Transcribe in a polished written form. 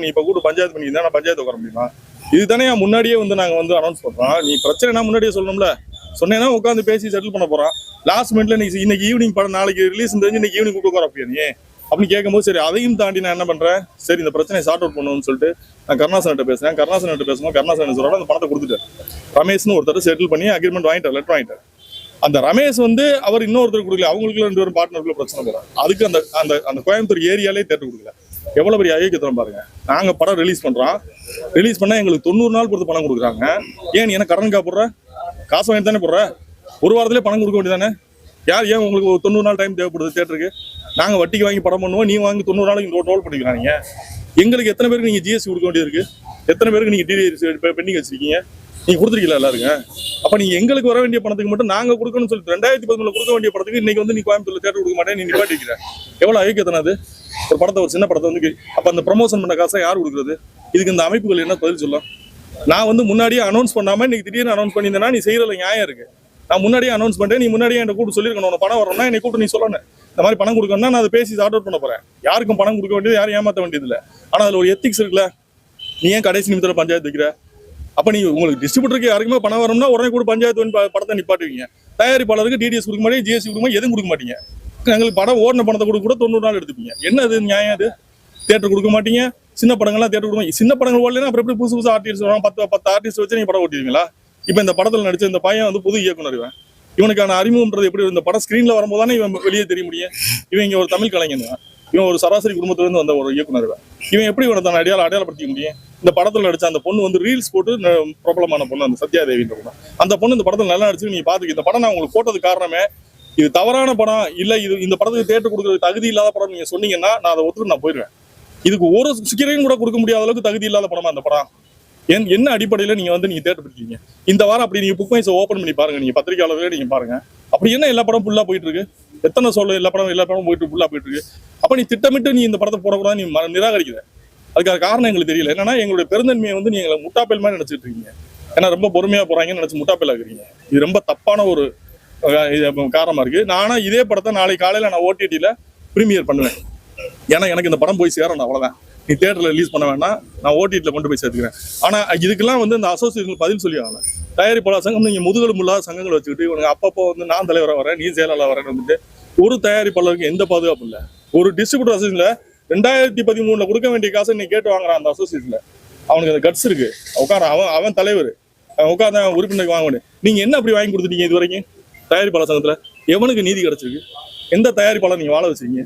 நீ இப்ப கூட பஞ்சாயத்து பண்ணியிருந்தா நான் பஞ்சாயத்து உட்கார முடியுமா? இதுதானே முன்னாடியே வந்து நாங்க வந்து அனௌன்ஸ் பண்றோம். நீ பிரச்சனைனா முன்னாடியே சொல்லணும்ல. சொன்னேன்னா உட்காந்து பேசி செட்டில் பண்ண போறோம். லாஸ்ட் மினிட்ல நீ இன்னைக்கு ஈவினிங் படம் நாளைக்கு ரிலீஸ் தெரிஞ்சு இன்னைக்கு ஈவினிங் கூட்டு உட்கார அப்படி நீ அப்படின்னு கேட்கும்போது சரி அதையும் தாண்டி நான் என்ன பண்றேன், சரி இந்த பிரச்சனையை சார்ட் அவுட் பண்ணணும்னு சொல்லிட்டு நான் கருணாசன்கிட்ட பேசுறேன். கருணாசன்கிட்ட பேசும்போது கருணாசன் சொல்றாரு அந்த பணத்தை கொடுத்துட்டாரு. ரமேஷ்னு ஒருத்தர் செட்டில் பண்ணி அக்ரிமெண்ட் வாங்கிட்டார், லெட்டர் வாங்கிட்டார். அந்த ரமேஷ் வந்து அவர் இன்னொருத்தர் கொடுக்கல, அவங்களுக்கு 2 பேரும் பார்ட்னருக்குள்ள பிரச்சனை போறாங்க. அதுக்கு அந்த அந்த அந்த கோயம்புத்தூர் ஏரியாலே தேட்டர் கொடுக்கல. எவ்வளவு பெரிய ஐக்கியத்தனம் பாருங்க. நாங்க படம் ரிலீஸ் பண்றோம், ரிலீஸ் பண்ணா எங்களுக்கு 90 நாள் பொறுத்து பணம் கொடுக்குறாங்க. ஏன் நீ என்ன கடன் போடுற, காசு வாங்கி தானே போடுற, ஒரு வாரத்திலே பணம் கொடுக்க வேண்டியதானே? யார் ஏன் உங்களுக்கு 90 நாள் டைம் தேவைப்படுது தேட்டருக்கு? நாங்க வட்டிக்கு வாங்கி படம் பண்ணுவோம், நீ வாங்கி 90 நாளைக்கு ரோல் பண்ணிக்கிறாங்க. எங்களுக்கு எத்தனை பேருக்கு நீங்க ஜிஎஸ்டி கொடுக்க வேண்டியது இருக்கு, எத்தனை பேருக்கு நீங்க டிடிஎஸ் பெண்டிங் வச்சிருக்கீங்க, நீங்க கொடுத்துருக்கீங்களா எல்லாருங்க? அப்ப நீங்க எங்களுக்கு வர வேண்டிய பணத்துக்கு மட்டும் நாங்க கொடுக்கணும்னு சொல்லிட்டு 2013 கொடுக்க வேண்டிய படத்துக்கு இன்னைக்கு வந்து நீ கோயம்புத்தூர்ல தேட்டர் கொடுக்க மாட்டேன், நீ நிப்பாட்டி வைக்கிற. எவ்வளவு ஐக்கியத்தனம் அது? ஒரு படத்தை, ஒரு சின்ன படத்தை வந்து அப்ப அந்த ப்ரமோஷன் பண்ண காசை யார் கொடுக்குறது? இதுக்கு இந்த அமைப்புகள் என்ன பதில் சொல்லும்? நான் வந்து முன்னாடியே அனௌன்ஸ் பண்ணாம இன்னைக்கு திடீர்னு அனௌன்ஸ் பண்ணியிருந்தேன்னா நீ செய்யறதுல நியாயம் இருக்கு. நான் முன்னாடியே அனௌன்ஸ் பண்ணிட்டேன், நீ முன்னாடியே என் கூட்டு சொல்லிருக்கணும். உனக்கு பணம் வரணும்னா என்னை கூட்டு நீ சொல்லணும். இந்த மாதிரி பணம் கொடுக்கணும்னா நான் அதை பேசி சார்ட் அவுட் பண்ண போறேன். யாருக்கும் பணம் கொடுக்க வேண்டியது, யாரும் ஏமாற்ற வேண்டியது இல்லை. ஆனா அதுல ஒரு எத்திக்ஸ் இருக்குல்ல. நீ ஏன் கடைசி நிமிஷத்துல பஞ்சாயத்து வைக்கிற? அப்ப நீ உங்களுக்கு டிஸ்ட்ரிபியூட்டருக்கு யாருக்குமே பணம் வரணும்னா உடனே கூட பஞ்சாயத்து படத்தை நிப்பாட்டுவீங்க. தயாரிப்பாளருக்கு டிடிஎஸ் கொடுக்க மாட்டீங்க, ஜிஎஸ்டி கொடுக்க மாட்டீங்க, எதுவும் கொடுக்க மாட்டீங்க. எங்களுக்கு படம் ஓடின பணத்தை கொடுக்க கூட 90 நாள் எடுத்துப்பீங்க. என்ன அது நியாயம்? அது தேட்டர் கொடுக்க மாட்டீங்க, சின்ன படங்கள்லாம் தேட்டர் கொடுக்க. சின்ன படங்கள் ஓடலைன்னா அப்புறம் எப்படி புதுசு ஆர்டிஸ்ட் வரும்? 10 ஆர்டிஸ்ட் வச்சு நீங்க படம் ஓட்டிடுவீங்களா? இப்ப இந்த படத்துல நடிச்ச இந்த பையன் வந்து புது இயக்குனர். இவனுக்கான அறிமுகம்ன்றது எப்படி? இந்த படம் ஸ்கிரீன்ல வரும்போது தானே இவன் வெளியே தெரிய முடியும். இவன் இங்க ஒரு தமிழ் கலைஞன், இவன் ஒரு சராசரி குடும்பத்துல இருந்து வந்த ஒரு இயக்குனர். இவன் எப்படி இவனை தான் அடையாளப்படுத்திக்க முடியும்? இந்த படத்துல நடிச்ச அந்த பொண்ணு வந்து ரீல்ஸ் போட்டு பிரபலமான பொண்ணு, அந்த சத்யாதேவின்ற பொண்ணு. அந்த பொண்ணு இந்த படத்துல நல்லா நடிச்சு நீங்க பாத்துக்க. இந்த படம் நான் உங்களுக்கு போட்டது காரணமே இது தவறான படம் இல்ல, இது இந்த படத்துக்கு தேட்டர் கொடுக்கறது தகுதி இல்லாத படம் நீங்க சொன்னீங்கன்னா நான் அதை ஒத்துட்டு நான் போயிடுவேன். இதுக்கு ஒரு சிக்கரையும் கூட கொடுக்க முடியாத அளவுக்கு தகுதி இல்லாத படமா அந்த படம்? என்ன அடிப்படையில நீங்க வந்து நீங்க தேட்டர் பிடிக்கீங்க? இந்த வாரம் அப்படி நீங்க புக் மைஸ் ஓபன் பண்ணி பாருங்க, நீங்க பத்திரிகையாளர்களே நீங்க பாருங்க. அப்படி என்ன எல்லா படம் ஃபுல்லா போயிட்டு இருக்கு? எத்தனை எல்லா படம் போயிட்டு ஃபுல்லா போயிட்டு இருக்கு. அப்ப நீ திட்டமிட்டு நீ இந்த படத்தை போடக்கூடாது, நீ நிராகரிக்கிற. அதுக்கான காரணம் எங்களுக்கு தெரியல. என்னன்னா எங்களுடைய பெருந்தன்மையை வந்து நீங்க முட்டாப்பேல் மாதிரி நினைச்சிட்டு இருக்கீங்க. ஏன்னா ரொம்ப பொறுமையா போறாங்கன்னு நினைச்சு முட்டாப்பேல் ஆகுறீங்க. இது ரொம்ப தப்பான ஒரு காரணமா இருக்கு. நானா இதே படத்தை நாளைக்கு காலையில நான் ஓடிடியில பிரீமியர் பண்ணுவேன். ஏன்னா எனக்கு இந்த படம் போய் சேரணும், அவ்வளவுதான். நீ தியேட்டர்ல ரிலீஸ் பண்ண வேண்டாம், நான் ஓடிடில கொண்டு போய் சேர்த்துக்கிறேன். ஆனா இதுக்கெல்லாம் வந்து இந்த அசோசியேஷன் பதில் சொல்லி ஆகணும். தயாரிப்பாளர் சங்கம் நீங்க முதுகெலும்பு இல்லாத சங்கங்கள் வச்சுக்கிட்டு இவனுக்கு அப்பப்போ வந்து நான் தலைவராக வரேன், நீ செயலாளர் வரேன்னு வந்துட்டு ஒரு தயாரிப்பாளருக்கு எந்த பாதுகாப்பு இல்லை. ஒரு டிஸ்ட்ரிபியூட்டர் அசோசியேஷன்ல 2013 கொடுக்க வேண்டிய காசை நீ கேட்டு வாங்குறான். அந்த அசோசியேஷன்ல அவனுக்கு அந்த கட்ஸ் இருக்கு. உட்கார அவன் தலைவர் உட்காந்து உறுப்பினருக்கு வாங்க முடியும். நீங்க என்ன அப்படி வாங்கி கொடுத்துட்டீங்க இது வரைக்கும்? தயாரிப்பாளர் சங்கத்துல எவனுக்கு நீதி கிடைச்சிருக்கு? எந்த தயாரிப்பாளர் நீங்க வாழ வச்சிருக்கீங்க?